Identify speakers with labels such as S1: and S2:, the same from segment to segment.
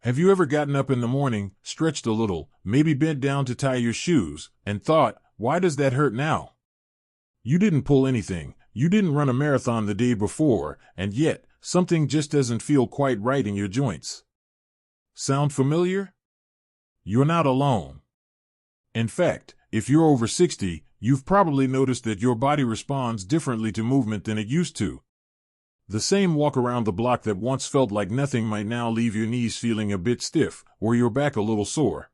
S1: Have you ever gotten up in the morning, stretched a little, maybe bent down to tie your shoes, and thought, why does that hurt now? You didn't pull anything, you didn't run a marathon the day before, and yet, something just doesn't feel quite right in your joints. Sound familiar? You're not alone. In fact, if you're over 60, you've probably noticed that your body responds differently to movement than it used to. The same walk around the block that once felt like nothing might now leave your knees feeling a bit stiff, or your back a little sore.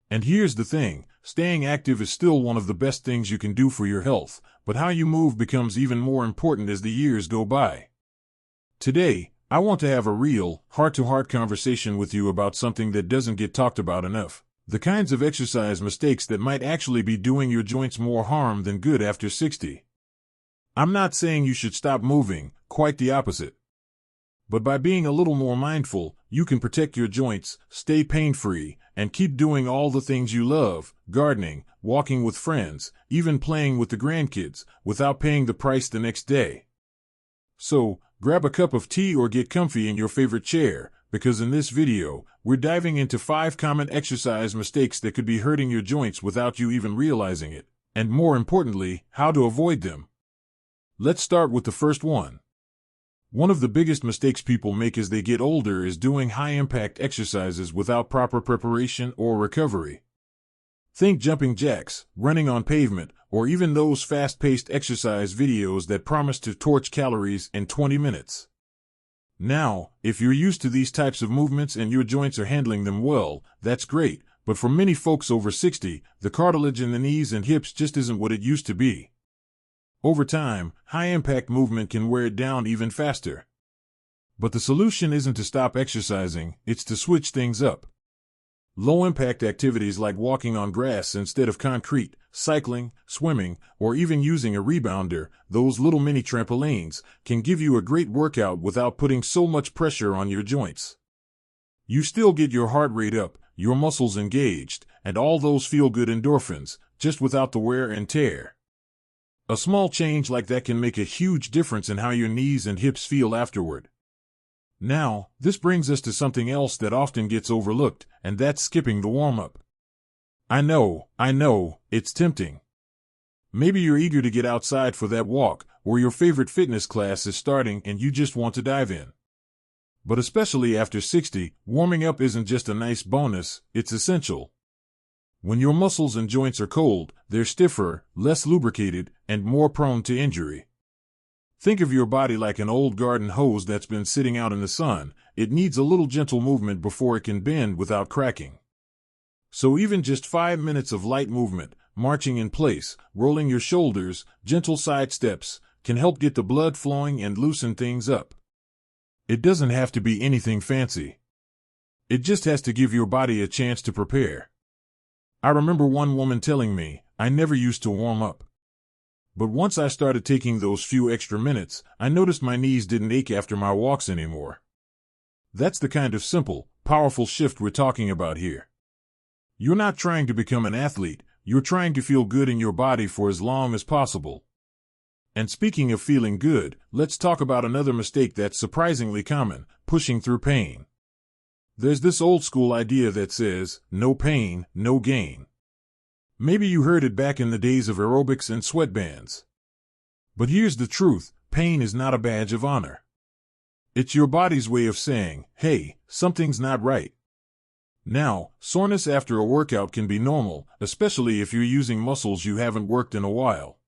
S1: And here's the thing, staying active is still one of the best things you can do for your health, but how you move becomes even more important as the years go by. Today, I want to have a real, heart-to-heart conversation with you about something that doesn't get talked about enough. The kinds of exercise mistakes that might actually be doing your joints more harm than good after 60. I'm not saying you should stop moving, quite the opposite. But by being a little more mindful, you can protect your joints, stay pain-free, and keep doing all the things you love, gardening, walking with friends, even playing with the grandkids, without paying the price the next day. So, grab a cup of tea or get comfy in your favorite chair, because in this video, we're diving into 5 common exercise mistakes that could be hurting your joints without you even realizing it, and more importantly, how to avoid them. Let's start with the first one. One of the biggest mistakes people make as they get older is doing high-impact exercises without proper preparation or recovery. Think jumping jacks, running on pavement, or even those fast-paced exercise videos that promise to torch calories in 20 minutes. Now, if you're used to these types of movements and your joints are handling them well, that's great, but for many folks over 60, the cartilage in the knees and hips just isn't what it used to be. Over time, high-impact movement can wear it down even faster. But the solution isn't to stop exercising, it's to switch things up. Low-impact activities like walking on grass instead of concrete, cycling, swimming, or even using a rebounder, those little mini trampolines, can give you a great workout without putting so much pressure on your joints. You still get your heart rate up, your muscles engaged, and all those feel-good endorphins, just without the wear and tear. A small change like that can make a huge difference in how your knees and hips feel afterward. Now, this brings us to something else that often gets overlooked, and that's skipping the warm-up. I know, it's tempting. Maybe you're eager to get outside for that walk, or your favorite fitness class is starting and you just want to dive in. But especially after 60, warming up isn't just a nice bonus, it's essential. When your muscles and joints are cold, they're stiffer, less lubricated, and more prone to injury. Think of your body like an old garden hose that's been sitting out in the sun. It needs a little gentle movement before it can bend without cracking. So even just 5 minutes of light movement, marching in place, rolling your shoulders, gentle side steps, can help get the blood flowing and loosen things up. It doesn't have to be anything fancy. It just has to give your body a chance to prepare. I remember one woman telling me, I never used to warm up. But once I started taking those few extra minutes, I noticed my knees didn't ache after my walks anymore. That's the kind of simple, powerful shift we're talking about here. You're not trying to become an athlete, you're trying to feel good in your body for as long as possible. And speaking of feeling good, let's talk about another mistake that's surprisingly common, pushing through pain. There's this old school idea that says, no pain, no gain. Maybe you heard it back in the days of aerobics and sweatbands. But here's the truth, pain is not a badge of honor. It's your body's way of saying, hey, something's not right. Now, soreness after a workout can be normal, especially if you're using muscles you haven't worked in a while.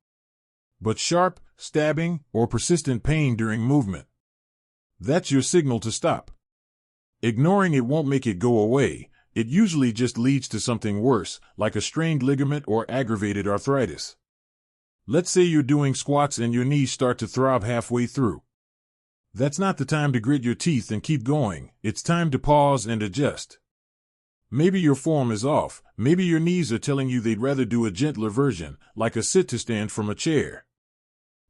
S1: But sharp, stabbing, or persistent pain during movement, that's your signal to stop. Ignoring it won't make it go away, it usually just leads to something worse, like a strained ligament or aggravated arthritis. Let's say you're doing squats and your knees start to throb halfway through. That's not the time to grit your teeth and keep going, it's time to pause and adjust. Maybe your form is off, maybe your knees are telling you they'd rather do a gentler version, like a sit-to-stand from a chair.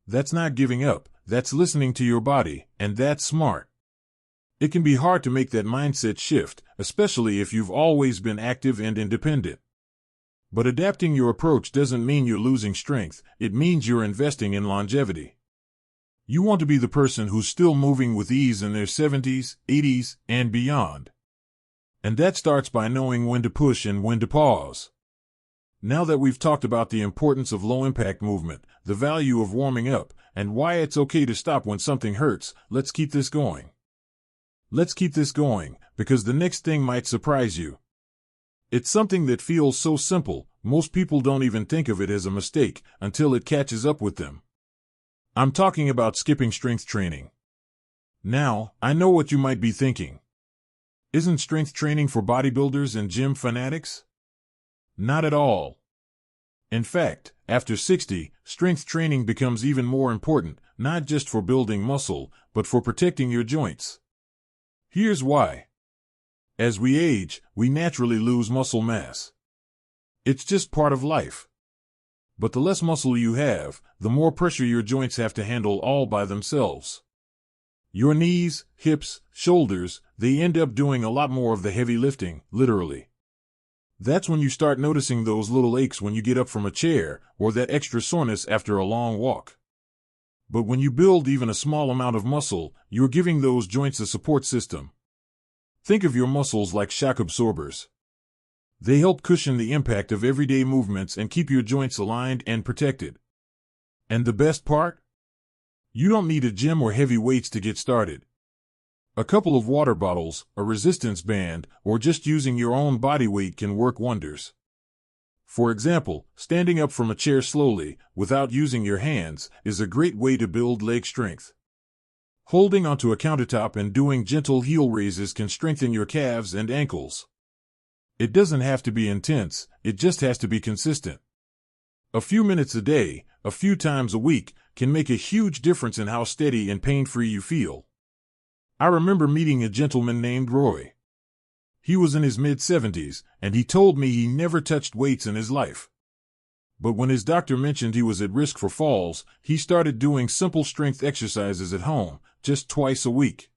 S1: That's not giving up, that's listening to your body, and that's smart. It can be hard to make that mindset shift, especially if you've always been active and independent. But adapting your approach doesn't mean you're losing strength, it means you're investing in longevity. You want to be the person who's still moving with ease in their 70s, 80s, and beyond. And that starts by knowing when to push and when to pause. Now that we've talked about the importance of low-impact movement, the value of warming up, and why it's okay to stop when something hurts, let's keep this going. Let's keep this going, because the next thing might surprise you. It's something that feels so simple, most people don't even think of it as a mistake until it catches up with them. I'm talking about skipping strength training. Now, I know what you might be thinking. Isn't strength training for bodybuilders and gym fanatics? Not at all. In fact, after 60, strength training becomes even more important, not just for building muscle, but for protecting your joints. Here's why. As we age, we naturally lose muscle mass. It's just part of life. But the less muscle you have, the more pressure your joints have to handle all by themselves. Your knees, hips, shoulders, they end up doing a lot more of the heavy lifting, literally. That's when you start noticing those little aches when you get up from a chair, or that extra soreness after a long walk. But when you build even a small amount of muscle, you're giving those joints a support system. Think of your muscles like shock absorbers. They help cushion the impact of everyday movements and keep your joints aligned and protected. And the best part? You don't need a gym or heavy weights to get started. A couple of water bottles, a resistance band, or just using your own body weight can work wonders. For example, standing up from a chair slowly, without using your hands, is a great way to build leg strength. Holding onto a countertop and doing gentle heel raises can strengthen your calves and ankles. It doesn't have to be intense, it just has to be consistent. A few minutes a day, a few times a week, can make a huge difference in how steady and pain-free you feel. I remember meeting a gentleman named Roy. He was in his mid-70s, and he told me he never touched weights in his life. But when his doctor mentioned he was at risk for falls, he started doing simple strength exercises at home, just twice a week.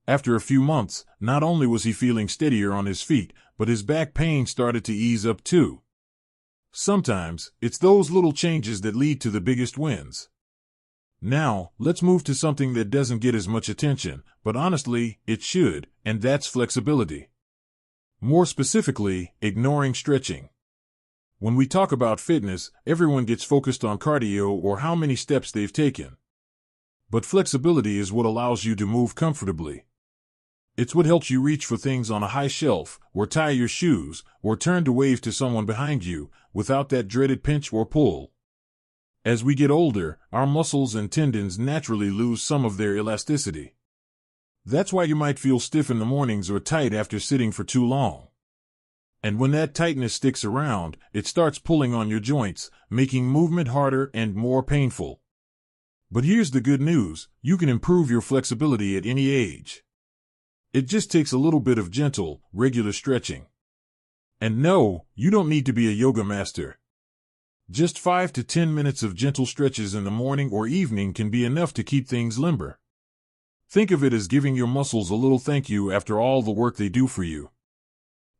S1: After a few months, not only was he feeling steadier on his feet, but his back pain started to ease up too. Sometimes, it's those little changes that lead to the biggest wins. Now, let's move to something that doesn't get as much attention, but honestly, it should, and that's flexibility. More specifically, ignoring stretching. When we talk about fitness, everyone gets focused on cardio or how many steps they've taken. But flexibility is what allows you to move comfortably. It's what helps you reach for things on a high shelf, or tie your shoes, or turn to wave to someone behind you, without that dreaded pinch or pull. As we get older, our muscles and tendons naturally lose some of their elasticity. That's why you might feel stiff in the mornings or tight after sitting for too long. And when that tightness sticks around, it starts pulling on your joints, making movement harder and more painful. But here's the good news, you can improve your flexibility at any age. It just takes a little bit of gentle, regular stretching. And no, you don't need to be a yoga master. Just 5 to 10 minutes of gentle stretches in the morning or evening can be enough to keep things limber. Think of it as giving your muscles a little thank you after all the work they do for you.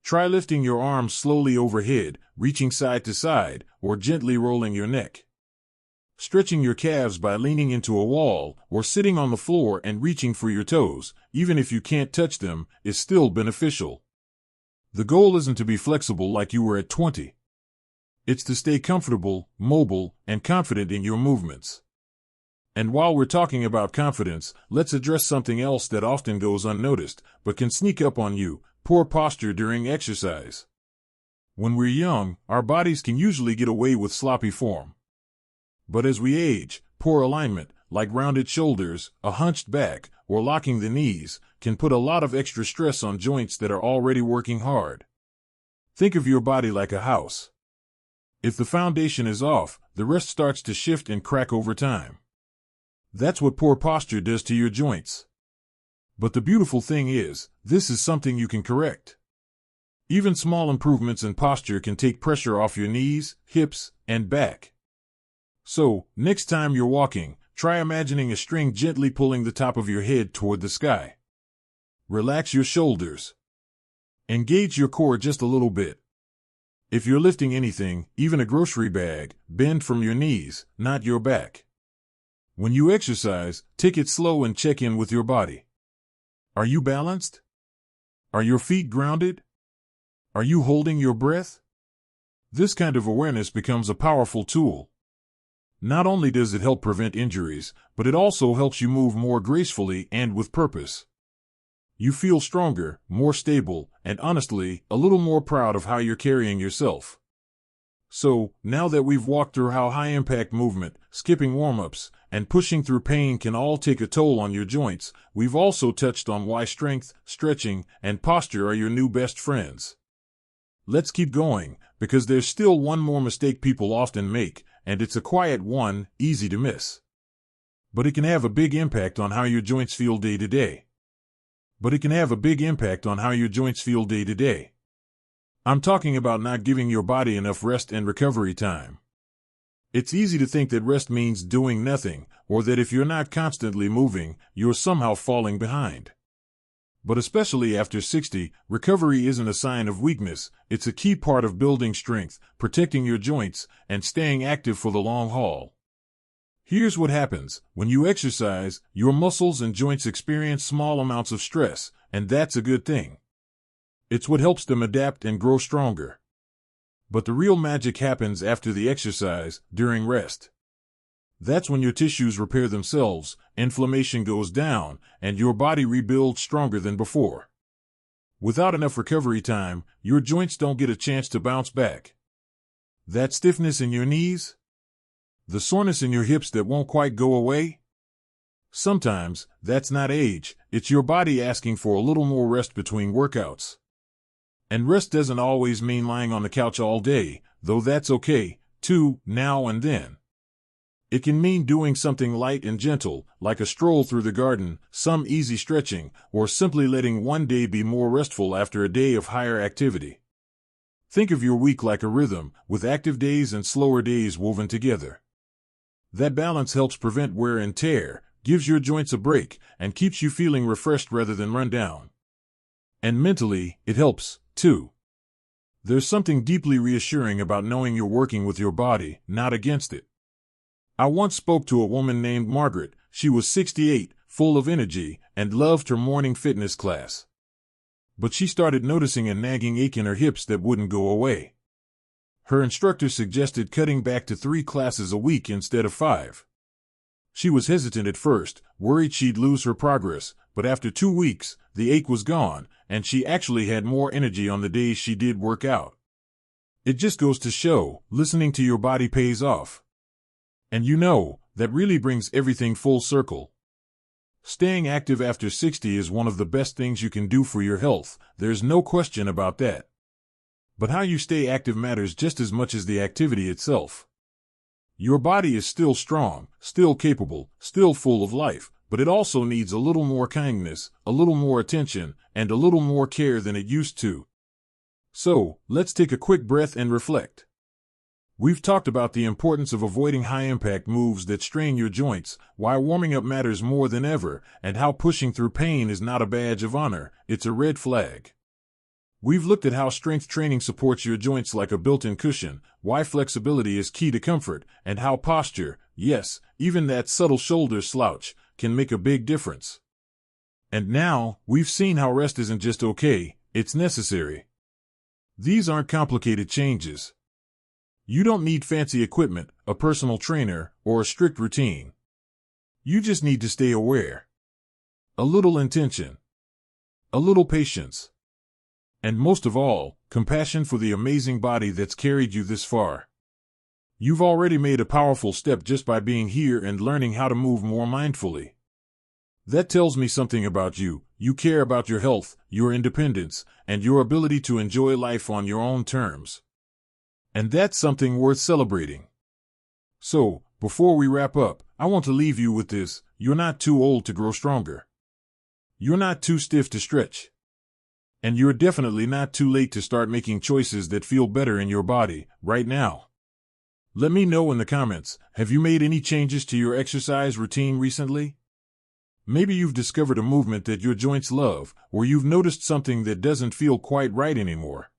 S1: Try lifting your arms slowly overhead, reaching side to side, or gently rolling your neck. Stretching your calves by leaning into a wall, or sitting on the floor and reaching for your toes, even if you can't touch them, is still beneficial. The goal isn't to be flexible like you were at 20. It's to stay comfortable, mobile, and confident in your movements. And while we're talking about confidence, let's address something else that often goes unnoticed, but can sneak up on you: poor posture during exercise. When we're young, our bodies can usually get away with sloppy form. But as we age, poor alignment, like rounded shoulders, a hunched back, or locking the knees, can put a lot of extra stress on joints that are already working hard. Think of your body like a house. If the foundation is off, the rest starts to shift and crack over time. That's what poor posture does to your joints. But the beautiful thing is, this is something you can correct. Even small improvements in posture can take pressure off your knees, hips, and back. So, next time you're walking, try imagining a string gently pulling the top of your head toward the sky. Relax your shoulders. Engage your core just a little bit. If you're lifting anything, even a grocery bag, bend from your knees, not your back. When you exercise, take it slow and check in with your body. Are you balanced? Are your feet grounded? Are you holding your breath? This kind of awareness becomes a powerful tool. Not only does it help prevent injuries, but it also helps you move more gracefully and with purpose. You feel stronger, more stable, and honestly, a little more proud of how you're carrying yourself. So, now that we've walked through how high-impact movement, skipping warm-ups, and pushing through pain can all take a toll on your joints, we've also touched on why strength, stretching, and posture are your new best friends. Let's keep going, because there's still one more mistake people often make, and it's a quiet one, easy to miss. But it can have a big impact on how your joints feel day to day. I'm talking about not giving your body enough rest and recovery time. It's easy to think that rest means doing nothing, or that if you're not constantly moving, you're somehow falling behind. But especially after 60, recovery isn't a sign of weakness, it's a key part of building strength, protecting your joints, and staying active for the long haul. Here's what happens. When you exercise, your muscles and joints experience small amounts of stress, and that's a good thing. It's what helps them adapt and grow stronger. But the real magic happens after the exercise, during rest. That's when your tissues repair themselves, inflammation goes down, and your body rebuilds stronger than before. Without enough recovery time, your joints don't get a chance to bounce back. That stiffness in your knees? The soreness in your hips that won't quite go away? Sometimes, that's not age, it's your body asking for a little more rest between workouts. And rest doesn't always mean lying on the couch all day, though that's okay, too, now and then. It can mean doing something light and gentle, like a stroll through the garden, some easy stretching, or simply letting one day be more restful after a day of higher activity. Think of your week like a rhythm, with active days and slower days woven together. That balance helps prevent wear and tear, gives your joints a break, and keeps you feeling refreshed rather than run down. And mentally, it helps, too. There's something deeply reassuring about knowing you're working with your body, not against it. I once spoke to a woman named Margaret. She was 68, full of energy, and loved her morning fitness class. But she started noticing a nagging ache in her hips that wouldn't go away. Her instructor suggested cutting back to 3 classes a week instead of 5. She was hesitant at first, worried she'd lose her progress, but after 2 weeks, the ache was gone, and she actually had more energy on the days she did work out. It just goes to show, listening to your body pays off. And that really brings everything full circle. Staying active after 60 is one of the best things you can do for your health, there's no question about that. But how you stay active matters just as much as the activity itself. Your body is still strong, still capable, still full of life, but it also needs a little more kindness, a little more attention, and a little more care than it used to. So, let's take a quick breath and reflect. We've talked about the importance of avoiding high-impact moves that strain your joints, why warming up matters more than ever, and how pushing through pain is not a badge of honor, it's a red flag. We've looked at how strength training supports your joints like a built-in cushion, why flexibility is key to comfort, and how posture, yes, even that subtle shoulder slouch, can make a big difference. And now, we've seen how rest isn't just okay, it's necessary. These aren't complicated changes. You don't need fancy equipment, a personal trainer, or a strict routine. You just need to stay aware. A little intention. A little patience. And most of all, compassion for the amazing body that's carried you this far. You've already made a powerful step just by being here and learning how to move more mindfully. That tells me something about you. You care about your health, your independence, and your ability to enjoy life on your own terms. And that's something worth celebrating. So, before we wrap up, I want to leave you with this: you're not too old to grow stronger. You're not too stiff to stretch. And you're definitely not too late to start making choices that feel better in your body, right now. Let me know in the comments, have you made any changes to your exercise routine recently? Maybe you've discovered a movement that your joints love, or you've noticed something that doesn't feel quite right anymore.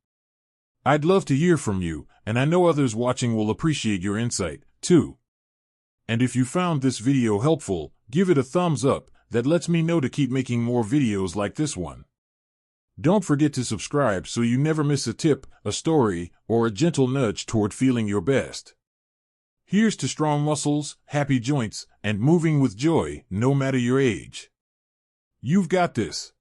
S1: I'd love to hear from you, and I know others watching will appreciate your insight, too. And if you found this video helpful, give it a thumbs up, that lets me know to keep making more videos like this one. Don't forget to subscribe so you never miss a tip, a story, or a gentle nudge toward feeling your best. Here's to strong muscles, happy joints, and moving with joy, no matter your age. You've got this.